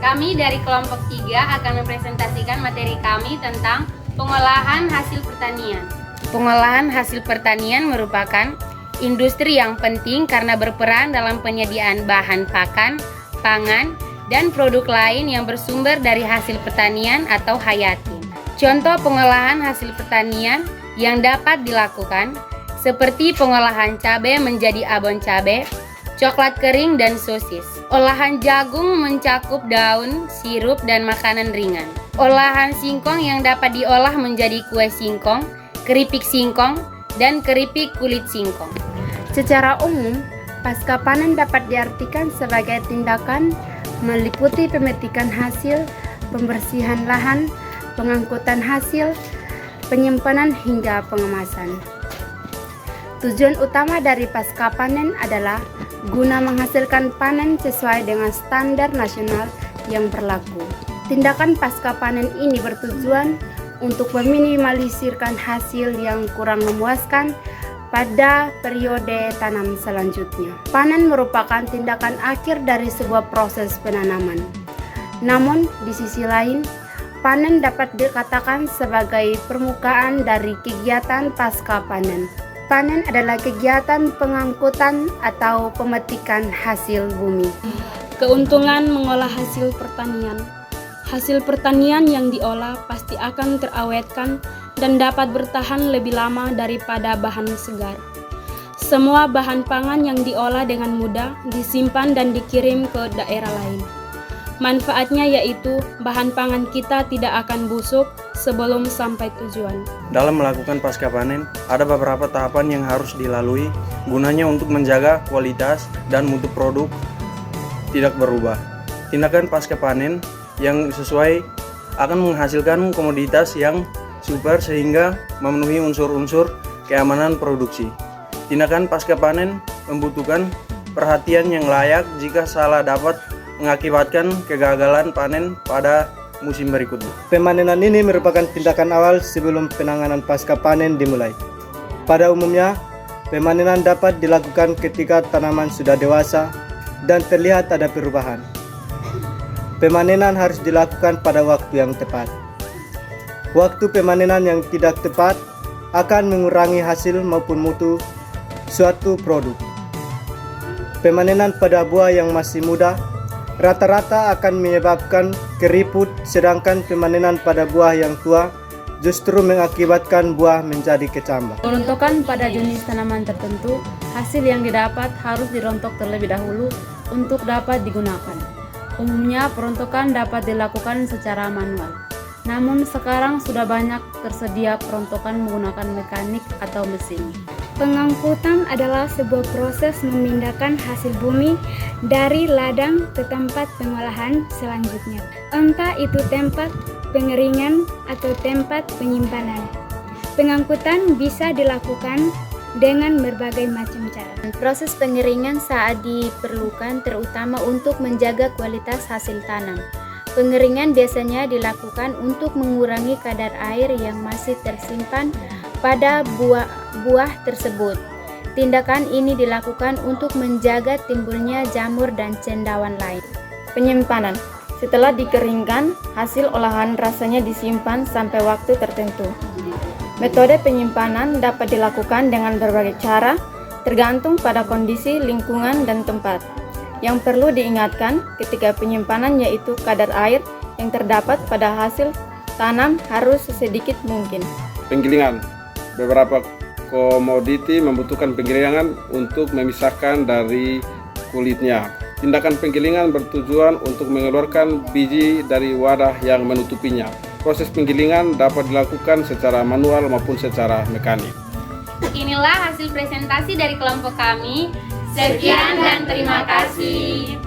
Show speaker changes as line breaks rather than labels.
Kami dari kelompok 3 akan mempresentasikan materi kami tentang pengolahan hasil pertanian. Pengolahan hasil pertanian merupakan industri yang penting karena berperan dalam penyediaan bahan pakan, pangan, dan produk lain yang bersumber dari hasil pertanian atau hayati. Contoh pengolahan hasil pertanian yang dapat dilakukan seperti pengolahan cabai menjadi abon cabai, coklat kering, dan sosis. Olahan jagung mencakup daun, sirup, dan makanan ringan. Olahan singkong yang dapat diolah menjadi kue singkong, keripik singkong, dan keripik kulit singkong.
Secara umum, pasca panen dapat diartikan sebagai tindakan meliputi pemetikan hasil, pembersihan lahan, pengangkutan hasil, penyimpanan hingga pengemasan. Tujuan utama dari pasca panen adalah guna menghasilkan panen sesuai dengan standar nasional yang berlaku. Tindakan pasca panen ini bertujuan untuk meminimalisirkan hasil yang kurang memuaskan pada periode tanam selanjutnya. Panen merupakan tindakan akhir dari sebuah proses penanaman. Namun, di sisi lain, panen dapat dikatakan sebagai permukaan dari kegiatan pasca panen. Panen adalah kegiatan pengangkutan atau pemetikan hasil bumi.
Keuntungan mengolah hasil pertanian. Hasil pertanian yang diolah pasti akan terawetkan dan dapat bertahan lebih lama daripada bahan segar. Semua bahan pangan yang diolah dengan mudah disimpan dan dikirim ke daerah lain. Manfaatnya yaitu bahan pangan kita tidak akan busuk sebelum sampai tujuan.
Dalam melakukan pasca panen, ada beberapa tahapan yang harus dilalui gunanya untuk menjaga kualitas dan mutu produk tidak berubah. Tindakan pasca panen yang sesuai akan menghasilkan komoditas yang super sehingga memenuhi unsur-unsur keamanan produksi. Tindakan pasca panen membutuhkan perhatian yang layak jika salah dapat mengakibatkan kegagalan panen pada musim berikutnya.
Pemanenan ini merupakan tindakan awal sebelum penanganan pasca panen dimulai. Pada umumnya, pemanenan dapat dilakukan ketika tanaman sudah dewasa dan terlihat ada perubahan. Pemanenan harus dilakukan pada waktu yang tepat. Waktu pemanenan yang tidak tepat akan mengurangi hasil maupun mutu suatu produk. Pemanenan pada buah yang masih muda rata-rata akan menyebabkan keriput, sedangkan pemanenan pada buah yang tua justru mengakibatkan buah menjadi kecambah.
Perontokan pada jenis tanaman tertentu, hasil yang didapat harus dirontok terlebih dahulu untuk dapat digunakan. Umumnya perontokan dapat dilakukan secara manual. Namun sekarang sudah banyak tersedia perontokan menggunakan mekanik atau mesin.
Pengangkutan adalah sebuah proses memindahkan hasil bumi dari ladang ke tempat pengolahan selanjutnya. Entah itu tempat pengeringan atau tempat penyimpanan. Pengangkutan bisa dilakukan dengan berbagai macam cara.
Proses pengeringan saat diperlukan terutama untuk menjaga kualitas hasil tanam. Pengeringan biasanya dilakukan untuk mengurangi kadar air yang masih tersimpan pada buah tersebut. Tindakan ini dilakukan untuk menjaga timbulnya jamur dan cendawan lain.
Penyimpanan. Setelah dikeringkan, hasil olahan rasanya disimpan sampai waktu tertentu. Metode penyimpanan dapat dilakukan dengan berbagai cara, tergantung pada kondisi, lingkungan, dan tempat. Yang perlu diingatkan ketika penyimpanan yaitu kadar air yang terdapat pada hasil tanam harus sesedikit mungkin.
Penggilingan. Beberapa komoditi membutuhkan penggilingan untuk memisahkan dari kulitnya. Tindakan penggilingan bertujuan untuk mengeluarkan biji dari wadah yang menutupinya. Proses penggilingan dapat dilakukan secara manual maupun secara mekanik.
Inilah hasil presentasi dari kelompok kami. Sekian dan terima kasih.